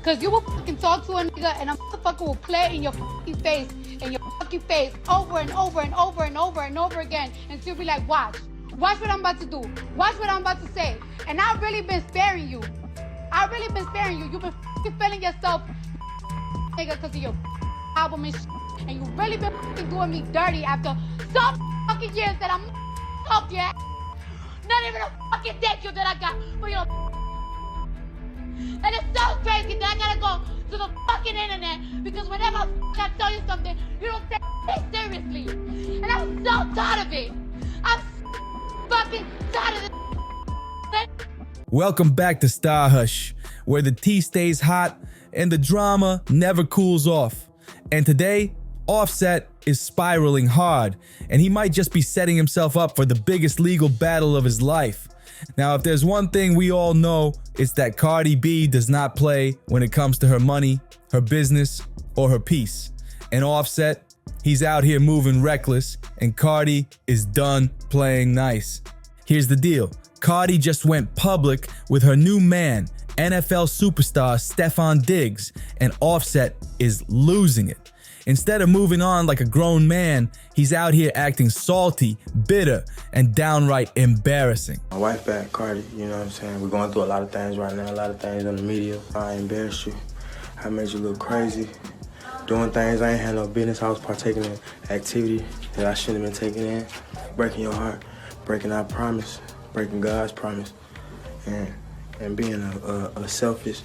Cause you will fucking talk to a nigga and a motherfucker will play in your fucking face, over and over and over and over and over again until you be like, watch what I'm about to do, watch what I'm about to say. And I've really been sparing you. You've been fucking feeling yourself, nigga, cause of your album and shit. And you really been fucking doing me dirty after some fucking years that I'm helped you. Not even a fucking thank you that I got for your. And it's so crazy that I gotta go to the fucking internet because whenever I tell you something, you don't take it seriously. And I'm so tired of it. I'm fucking tired of this. Welcome back to StarHush, where the tea stays hot and the drama never cools off. And today, Offset is spiraling hard, and he might just be setting himself up for the biggest legal battle of his life. Now, if there's one thing we all know, it's that Cardi B does not play when it comes to her money, her business, or her peace. And Offset, he's out here moving reckless, and Cardi is done playing nice. Here's the deal. Cardi just went public with her new man, NFL superstar Stefon Diggs, and Offset is losing it. Instead of moving on like a grown man, he's out here acting salty, bitter, and downright embarrassing. My wife back, Cardi, you know what I'm saying? We're going through a lot of things right now, a lot of things on the media. I embarrassed you. I made you look crazy. Doing things I ain't had no business. I was partaking in activity that I shouldn't have been taking in. Breaking your heart, breaking our promise, breaking God's promise, and being a selfish,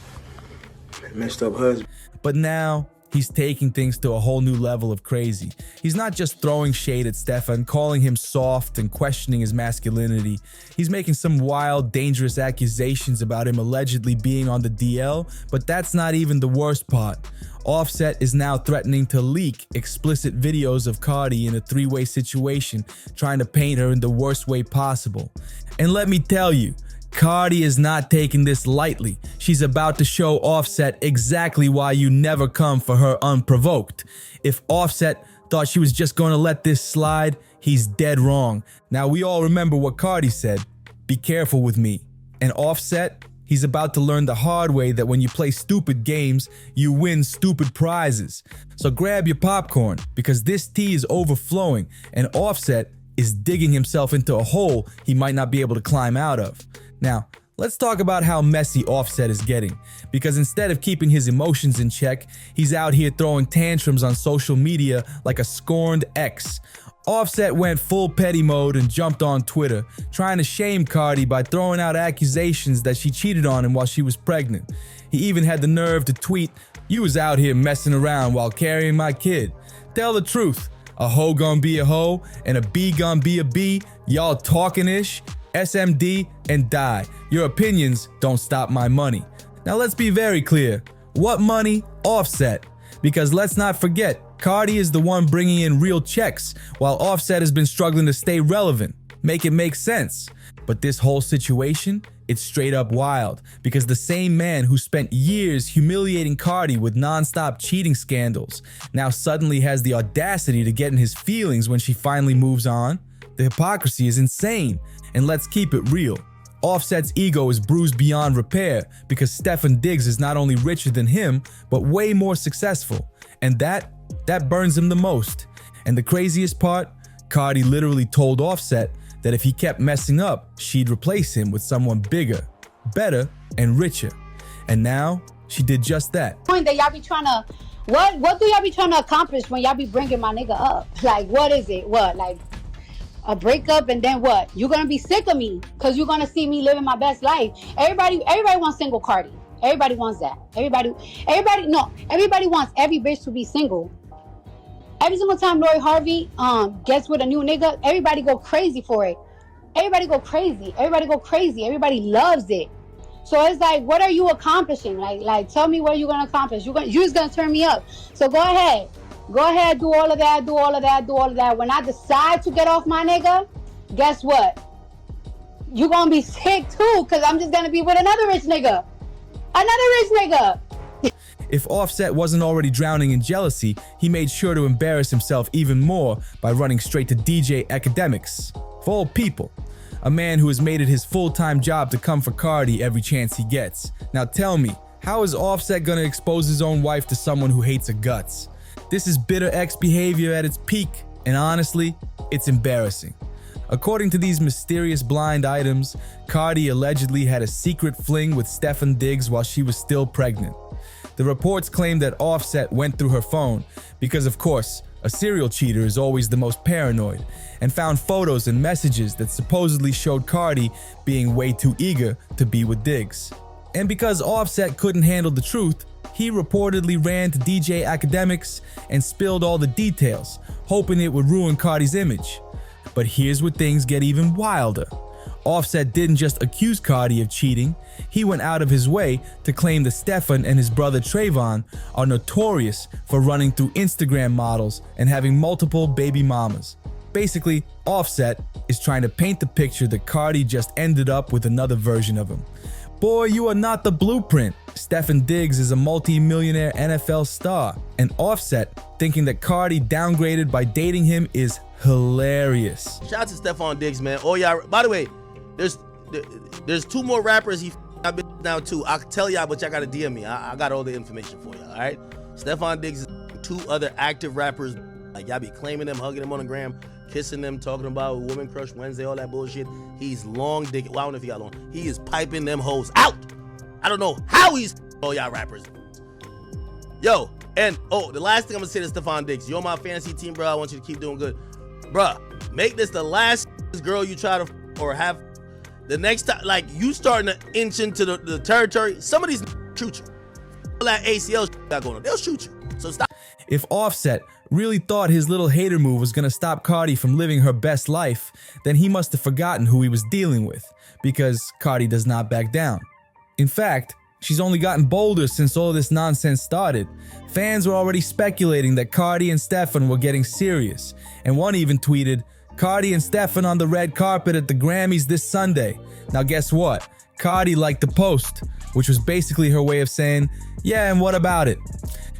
messed up husband. But now, he's taking things to a whole new level of crazy. He's not just throwing shade at Stefon, calling him soft and questioning his masculinity. He's making some wild, dangerous accusations about him allegedly being on the DL, but that's not even the worst part. Offset is now threatening to leak explicit videos of Cardi in a three-way situation, trying to paint her in the worst way possible. And let me tell you, Cardi is not taking this lightly. She's about to show Offset exactly why you never come for her unprovoked. If Offset thought she was just going to let this slide, he's dead wrong. Now, we all remember what Cardi said, "Be careful with me." And Offset, he's about to learn the hard way that when you play stupid games, you win stupid prizes. So grab your popcorn, because this tea is overflowing, and Offset is digging himself into a hole he might not be able to climb out of. Now, let's talk about how messy Offset is getting, because instead of keeping his emotions in check, he's out here throwing tantrums on social media like a scorned ex. Offset went full petty mode and jumped on Twitter, trying to shame Cardi by throwing out accusations that she cheated on him while she was pregnant. He even had the nerve to tweet, "You was out here messing around while carrying my kid. Tell the truth. A hoe gonna be a hoe and a bee gonna be a bee. Y'all talking-ish? SMD and die. Your opinions don't stop my money." Now let's be very clear. What money? Offset. Because let's not forget, Cardi is the one bringing in real checks, while Offset has been struggling to stay relevant. Make it make sense. But this whole situation, it's straight up wild, because the same man who spent years humiliating Cardi with non-stop cheating scandals now suddenly has the audacity to get in his feelings when she finally moves on. The hypocrisy is insane. And let's keep it real. Offset's ego is bruised beyond repair because Stefon Diggs is not only richer than him, but way more successful. And that burns him the most. And the craziest part, Cardi literally told Offset that if he kept messing up, she'd replace him with someone bigger, better, and richer. And now, she did just that. Point that y'all be trying to, what do y'all be trying to accomplish when y'all be bringing my nigga up? Like, what is it? What, like, a breakup, and then what? You're gonna be sick of me because you're gonna see me living my best life. Everybody wants single Cardi. Everybody wants that. Everybody wants every bitch to be single. Every single time Lori Harvey gets with a new nigga, everybody go crazy for it. Everybody go crazy. Everybody loves it. So it's like, what are you accomplishing? Like tell me what you're gonna accomplish. You're just gonna turn me up. So go ahead. Go ahead, do all of that. When I decide to get off my nigga, guess what? You're gonna be sick too, because I'm just gonna be with another rich nigga. If Offset wasn't already drowning in jealousy, he made sure to embarrass himself even more by running straight to DJ Academics. Of all people, a man who has made it his full-time job to come for Cardi every chance he gets. Now tell me, How is Offset gonna expose his own wife to someone who hates her guts? This is bitter ex behavior at its peak, and honestly, it's embarrassing. According to these mysterious blind items, Cardi allegedly had a secret fling with Stefon Diggs while she was still pregnant. The reports claim that Offset went through her phone because, of course, a serial cheater is always the most paranoid, and found photos and messages that supposedly showed Cardi being way too eager to be with Diggs. And because Offset couldn't handle the truth, he reportedly ran to DJ Academics and spilled all the details, hoping it would ruin Cardi's image. But here's where things get even wilder. Offset didn't just accuse Cardi of cheating, he went out of his way to claim that Stefon and his brother Trayvon are notorious for running through Instagram models and having multiple baby mamas. Basically, Offset is trying to paint the picture that Cardi just ended up with another version of him. Boy, you are not the blueprint. Stefon Diggs is a multi-millionaire NFL star, and Offset thinking that Cardi downgraded by dating him is hilarious. Shout out to Stefon Diggs, man. Oh yeah, by the way, there's 2 more rappers I've been down too. I'll tell y'all, but y'all gotta DM me. I got all the information for y'all, all right? Stefon Diggs is 2 other active rappers. Like, y'all be claiming them, hugging them on the gram, kissing them, talking about Woman Crush Wednesday, all that bullshit. He's long dick. Well, I don't know if he got long. He is piping them hoes out. I don't know how he's all y'all rappers. Yo, and the last thing I'm gonna say to Stefon Diggs, you're on my fantasy team, bro. I want you to keep doing good. Bruh, make this the last girl you try to or have the next time, like, you starting to inch into the territory, some of these shoot you. All that ACL got going on, they'll shoot you. So stop. If Offset really thought his little hater move was gonna stop Cardi from living her best life, then he must have forgotten who he was dealing with, because Cardi does not back down. In fact, she's only gotten bolder since all this nonsense started. Fans were already speculating that Cardi and Stefon were getting serious, and one even tweeted, "Cardi and Stefon on the red carpet at the Grammys this Sunday." Now guess what? Cardi liked the post, which was basically her way of saying, yeah, and what about it?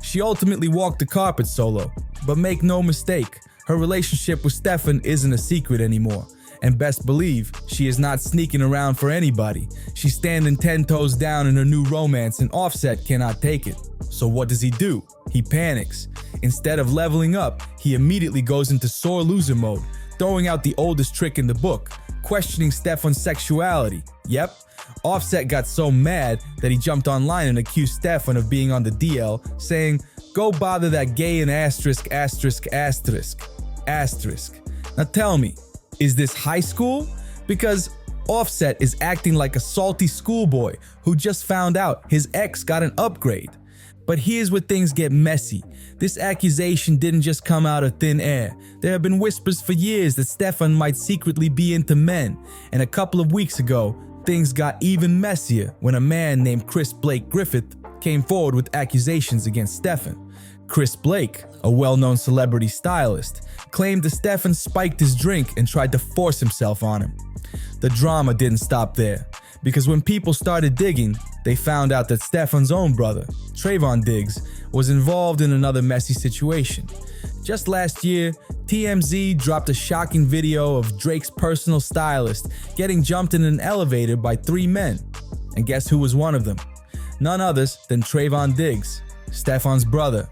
She ultimately walked the carpet solo, but make no mistake, her relationship with Stefon isn't a secret anymore. And best believe, she is not sneaking around for anybody. She's standing 10 toes down in her new romance, and Offset cannot take it. So what does he do? He panics. Instead of leveling up, he immediately goes into sore loser mode, throwing out the oldest trick in the book, questioning Stefon's sexuality. Yep, Offset got so mad that he jumped online and accused Stefon of being on the DL, saying, "Go bother that gay and asterisk. Now tell me, is this high school? Because Offset is acting like a salty schoolboy who just found out his ex got an upgrade. But here's where things get messy. This accusation didn't just come out of thin air. There have been whispers for years that Stefon might secretly be into men, and a couple of weeks ago, things got even messier when a man named Chris Blake Griffith came forward with accusations against Stefon. Chris Blake, a well-known celebrity stylist, claimed that Stefon spiked his drink and tried to force himself on him. The drama didn't stop there, because when people started digging, they found out that Stefon's own brother, Trayvon Diggs, was involved in another messy situation. Just last year, TMZ dropped a shocking video of Drake's personal stylist getting jumped in an elevator by 3 men. And guess who was one of them? None others than Trayvon Diggs, Stefon's brother.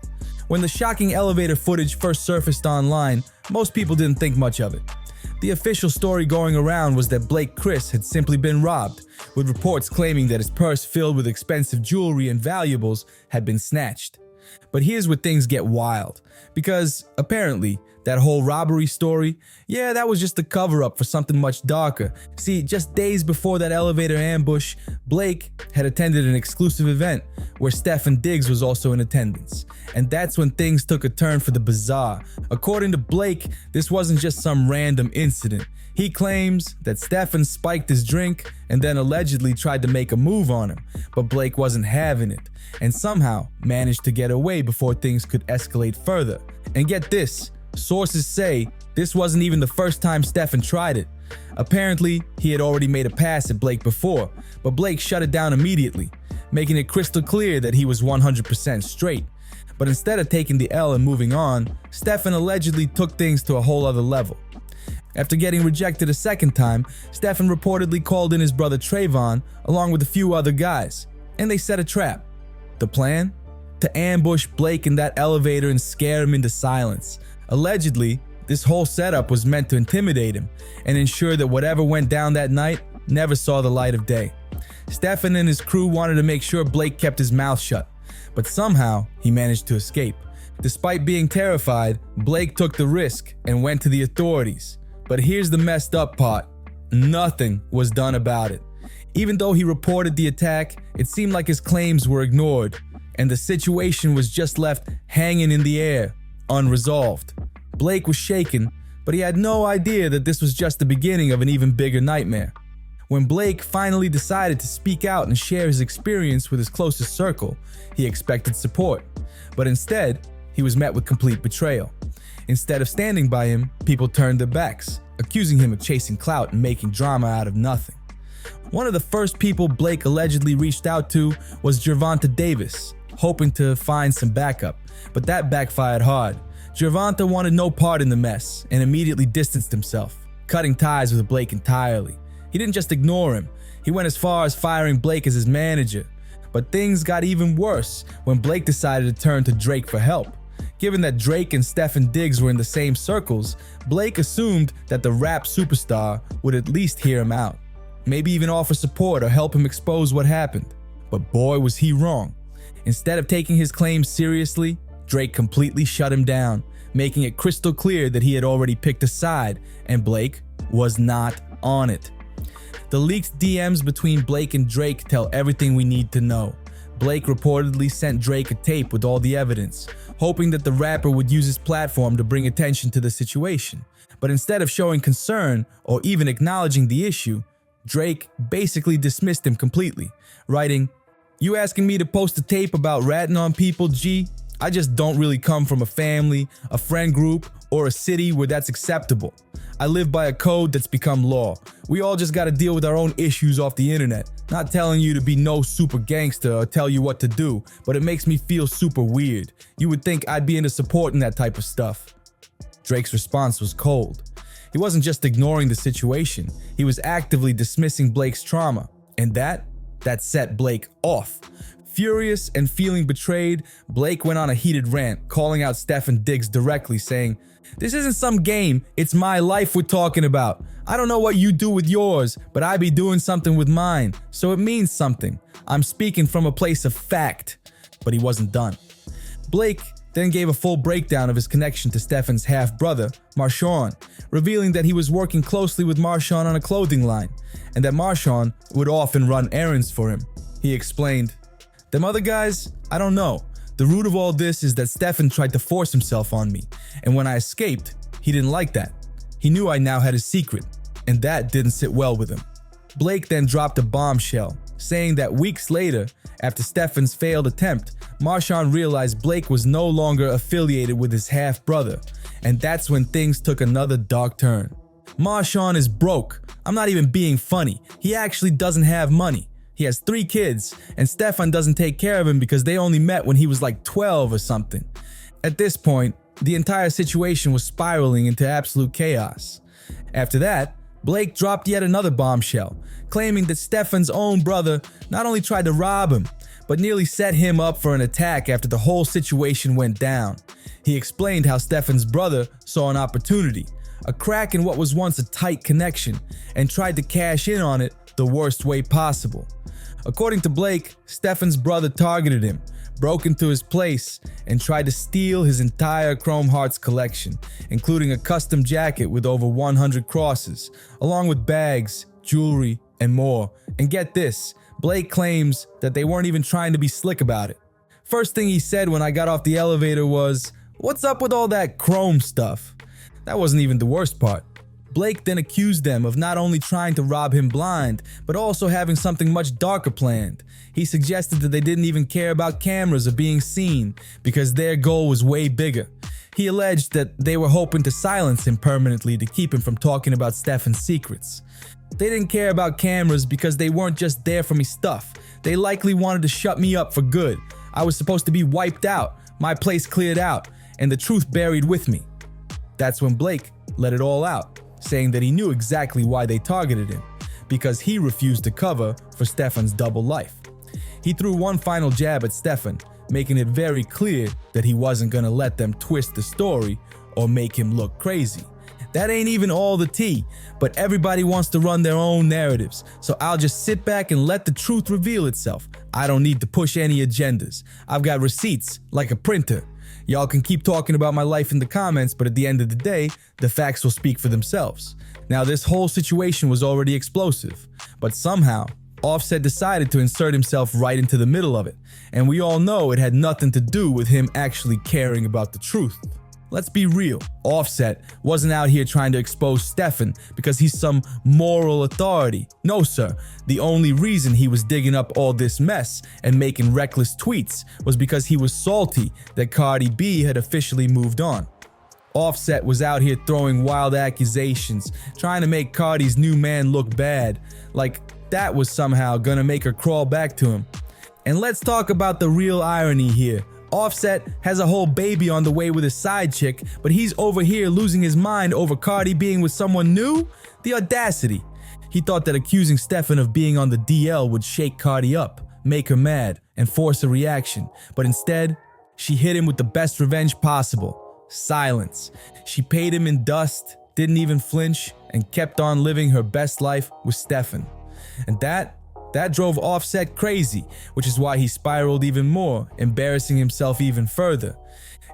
When the shocking elevator footage first surfaced online, most people didn't think much of it. The official story going around was that Blake Chris had simply been robbed, with reports claiming that his purse filled with expensive jewelry and valuables had been snatched. But here's where things get wild, because apparently that whole robbery story, yeah, that was just a cover-up for something much darker. See, just days before that elevator ambush, Blake had attended an exclusive event where Stefon Diggs was also in attendance. And that's when things took a turn for the bizarre. According to Blake, this wasn't just some random incident. He claims that Stefon spiked his drink and then allegedly tried to make a move on him, but Blake wasn't having it, and somehow managed to get away before things could escalate further. And get this, sources say this wasn't even the first time Stefon tried it. Apparently, he had already made a pass at Blake before, but Blake shut it down immediately, making it crystal clear that he was 100% straight. But instead of taking the L and moving on, Stefon allegedly took things to a whole other level. After getting rejected a second time, Stefon reportedly called in his brother Trayvon along with a few other guys, and they set a trap. The plan? To ambush Blake in that elevator and scare him into silence. Allegedly, this whole setup was meant to intimidate him and ensure that whatever went down that night never saw the light of day. Stefon and his crew wanted to make sure Blake kept his mouth shut, but somehow he managed to escape. Despite being terrified, Blake took the risk and went to the authorities. But here's the messed up part. Nothing was done about it. Even though he reported the attack, it seemed like his claims were ignored, and the situation was just left hanging in the air, unresolved. Blake was shaken, but he had no idea that this was just the beginning of an even bigger nightmare. When Blake finally decided to speak out and share his experience with his closest circle, he expected support. But instead, he was met with complete betrayal. Instead of standing by him, people turned their backs, accusing him of chasing clout and making drama out of nothing. One of the first people Blake allegedly reached out to was Gervonta Davis, hoping to find some backup, but that backfired hard. Gervonta wanted no part in the mess and immediately distanced himself, cutting ties with Blake entirely. He didn't just ignore him, he went as far as firing Blake as his manager. But things got even worse when Blake decided to turn to Drake for help. Given that Drake and Stefon Diggs were in the same circles, Blake assumed that the rap superstar would at least hear him out, maybe even offer support or help him expose what happened. But boy, was he wrong. Instead of taking his claims seriously, Drake completely shut him down, making it crystal clear that he had already picked a side, and Blake was not on it. The leaked DMs between Blake and Drake tell everything we need to know. Blake reportedly sent Drake a tape with all the evidence, hoping that the rapper would use his platform to bring attention to the situation. But instead of showing concern or even acknowledging the issue, Drake basically dismissed him completely, writing, "You asking me to post a tape about ratting on people, G? I just don't really come from a family, a friend group, or a city where that's acceptable. I live by a code that's become law. We all just gotta deal with our own issues off the internet. Not telling you to be no super gangster or tell you what to do, but it makes me feel super weird. You would think I'd be into supporting that type of stuff." Drake's response was cold. He wasn't just ignoring the situation, he was actively dismissing Blake's trauma, and that set Blake off. Furious and feeling betrayed, Blake went on a heated rant, calling out Stefon Diggs directly, saying, "This isn't some game, it's my life we're talking about. I don't know what you do with yours, but I be doing something with mine, so it means something. I'm speaking from a place of fact." But he wasn't done. Blake then gave a full breakdown of his connection to Stefon's half-brother, Marshawn, revealing that he was working closely with Marshawn on a clothing line, and that Marshawn would often run errands for him. He explained, "Them other guys, I don't know. The root of all this is that Stefon tried to force himself on me, and when I escaped, he didn't like that. He knew I now had a secret, and that didn't sit well with him." Blake then dropped a bombshell, saying that weeks later, after Stefon's failed attempt, Marshawn realized Blake was no longer affiliated with his half-brother, and that's when things took another dark turn. Marshawn is broke. I'm not even being funny. He actually doesn't have money. He has 3 kids, and Stefon doesn't take care of him because they only met when he was like 12 or something. At this point, the entire situation was spiraling into absolute chaos. After that, Blake dropped yet another bombshell, claiming that Stefon's own brother not only tried to rob him, but nearly set him up for an attack after the whole situation went down. He explained how Stefon's brother saw an opportunity, a crack in what was once a tight connection, and tried to cash in on it the worst way possible. According to Blake, Stefon's brother targeted him, broke into his place, and tried to steal his entire Chrome Hearts collection, including a custom jacket with over 100 crosses, along with bags, jewelry, and more. And get this, Blake claims that they weren't even trying to be slick about it. First thing he said when I got off the elevator was, "What's up with all that Chrome stuff?" That wasn't even the worst part. Blake then accused them of not only trying to rob him blind, but also having something much darker planned. He suggested that they didn't even care about cameras or being seen, because their goal was way bigger. He alleged that they were hoping to silence him permanently to keep him from talking about Stefon's secrets. They didn't care about cameras because they weren't just there for me stuff. They likely wanted to shut me up for good. I was supposed to be wiped out, my place cleared out, and the truth buried with me. That's when Blake let it all out, saying that he knew exactly why they targeted him, because he refused to cover for Stefon's double life. he threw one final jab at Stefon, making it very clear that he wasn't gonna let them twist the story or make him look crazy. That ain't even all the tea, but everybody wants to run their own narratives, so I'll just sit back and let the truth reveal itself. I don't need to push any agendas. I've got receipts, like a printer. Y'all can keep talking about my life in the comments, but at the end of the day, the facts will speak for themselves. Now, this whole situation was already explosive, but somehow, Offset decided to insert himself right into the middle of it, and we all know it had nothing to do with him actually caring about the truth. Let's be real, Offset wasn't out here trying to expose Stefon because he's some moral authority. No sir, the only reason he was digging up all this mess and making reckless tweets was because he was salty that Cardi B had officially moved on. Offset was out here throwing wild accusations, trying to make Cardi's new man look bad, like that was somehow gonna make her crawl back to him. And let's talk about the real irony here. Offset has a whole baby on the way with his side chick, but he's over here losing his mind over Cardi being with someone new? The audacity. He thought that accusing Stefon of being on the DL would shake Cardi up, make her mad, and force a reaction. But instead, she hit him with the best revenge possible. Silence. She paid him in dust, didn't even flinch, and kept on living her best life with Stefon. And that drove Offset crazy, which is why he spiraled even more, embarrassing himself even further.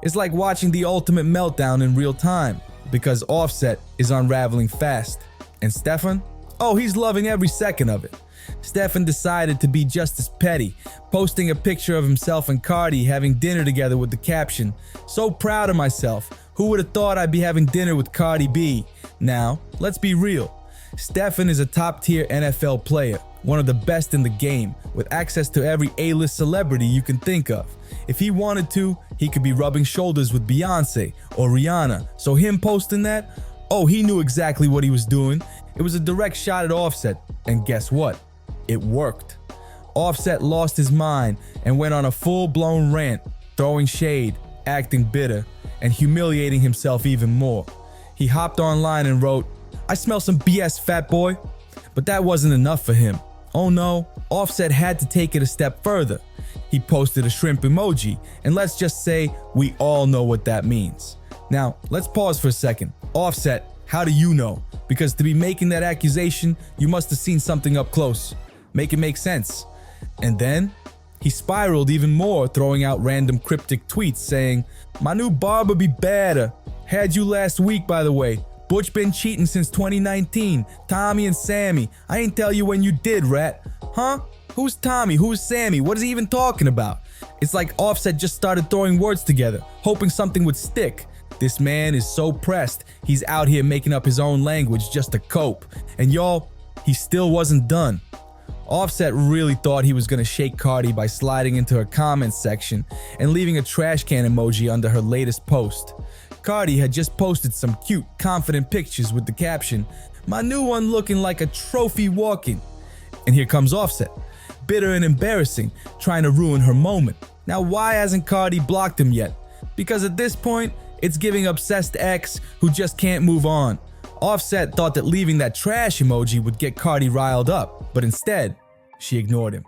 It's like watching the ultimate meltdown in real time, because Offset is unraveling fast. And Stefon? Oh, he's loving every second of it. Stefon decided to be just as petty, posting a picture of himself and Cardi having dinner together with the caption, "So proud of myself. Who would have thought I'd be having dinner with Cardi B?" Now, let's be real. Stefon is a top-tier NFL player, one of the best in the game, with access to every A-list celebrity you can think of. If he wanted to, he could be rubbing shoulders with Beyonce or Rihanna, so him posting that, oh, he knew exactly what he was doing. It was a direct shot at Offset, and guess what? It worked. Offset lost his mind and went on a full-blown rant, throwing shade, acting bitter, and humiliating himself even more. He hopped online and wrote, "I smell some BS, fat boy." But that wasn't enough for him. Oh no, Offset had to take it a step further. He posted a shrimp emoji, and let's just say we all know what that means. Now, let's pause for a second. Offset, how do you know? Because to be making that accusation, you must have seen something up close. Make it make sense. And then, he spiraled even more, throwing out random cryptic tweets saying, "My new barber be better. Had you last week, by the way. Butch been cheating since 2019. Tommy and Sammy. I ain't tell you when you did, rat." Huh? Who's Tommy? Who's Sammy? What is he even talking about? It's like Offset just started throwing words together, hoping something would stick. This man is so pressed, he's out here making up his own language just to cope. And y'all, he still wasn't done. Offset really thought he was gonna shake Cardi by sliding into her comments section and leaving a trash can emoji under her latest post. Cardi had just posted some cute, confident pictures with the caption, "My new one looking like a trophy walking." And here comes Offset, bitter and embarrassing, trying to ruin her moment. Now, why hasn't Cardi blocked him yet? Because at this point, it's giving obsessed ex who just can't move on. Offset thought that leaving that trash emoji would get Cardi riled up, but instead, she ignored him.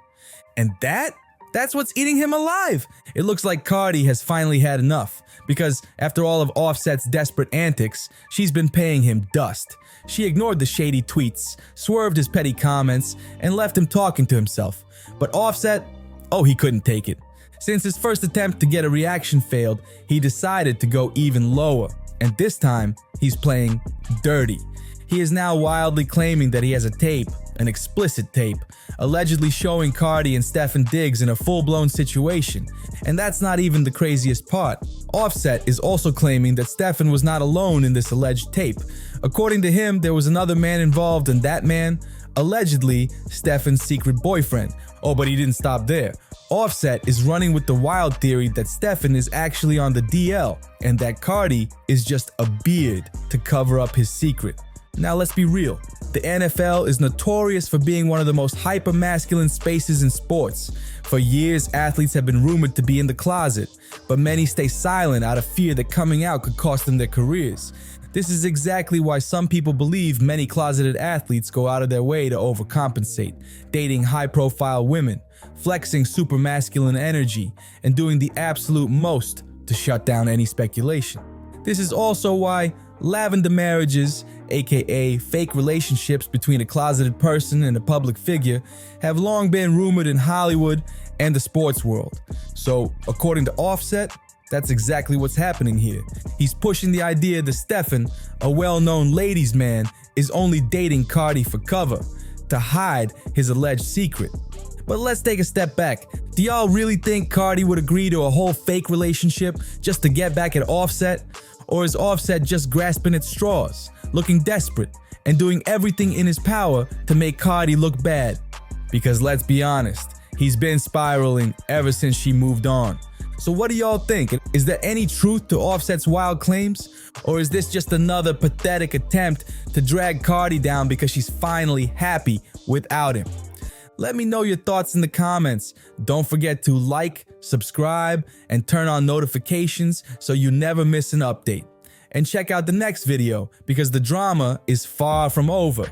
And that's what's eating him alive. It looks like Cardi has finally had enough, because after all of Offset's desperate antics, she's been paying him dust. She ignored the shady tweets, swerved his petty comments, and left him talking to himself. But Offset, oh, he couldn't take it. Since his first attempt to get a reaction failed, he decided to go even lower. And this time, he's playing dirty. He is now wildly claiming that he has a tape, an explicit tape, allegedly showing Cardi and Stefon Diggs in a full-blown situation. And that's not even the craziest part. Offset is also claiming that Stefon was not alone in this alleged tape. According to him, there was another man involved, and that man, allegedly, Stefon's secret boyfriend. Oh, but he didn't stop there. Offset is running with the wild theory that Stefon is actually on the DL, and that Cardi is just a beard to cover up his secret. Now let's be real, The NFL is notorious for being one of the most hyper-masculine spaces in sports. For years, athletes have been rumored to be in the closet, but many stay silent out of fear that coming out could cost them their careers. This is exactly why some people believe many closeted athletes go out of their way to overcompensate, dating high-profile women, flexing super masculine energy, and doing the absolute most to shut down any speculation. This is also why lavender marriages, aka fake relationships between a closeted person and a public figure, have long been rumored in Hollywood and the sports world. So, according to Offset, that's exactly what's happening here. He's pushing the idea that Stefon, a well-known ladies' man, is only dating Cardi for cover, to hide his alleged secret. But let's take a step back. Do y'all really think Cardi would agree to a whole fake relationship just to get back at Offset? Or is Offset just grasping at straws, looking desperate, and doing everything in his power to make Cardi look bad? Because let's be honest, he's been spiraling ever since she moved on. So what do y'all think? Is there any truth to Offset's wild claims? Or is this just another pathetic attempt to drag Cardi down because she's finally happy without him? Let me know your thoughts in the comments. Don't forget to like, subscribe, and turn on notifications so you never miss an update. And check out the next video because the drama is far from over.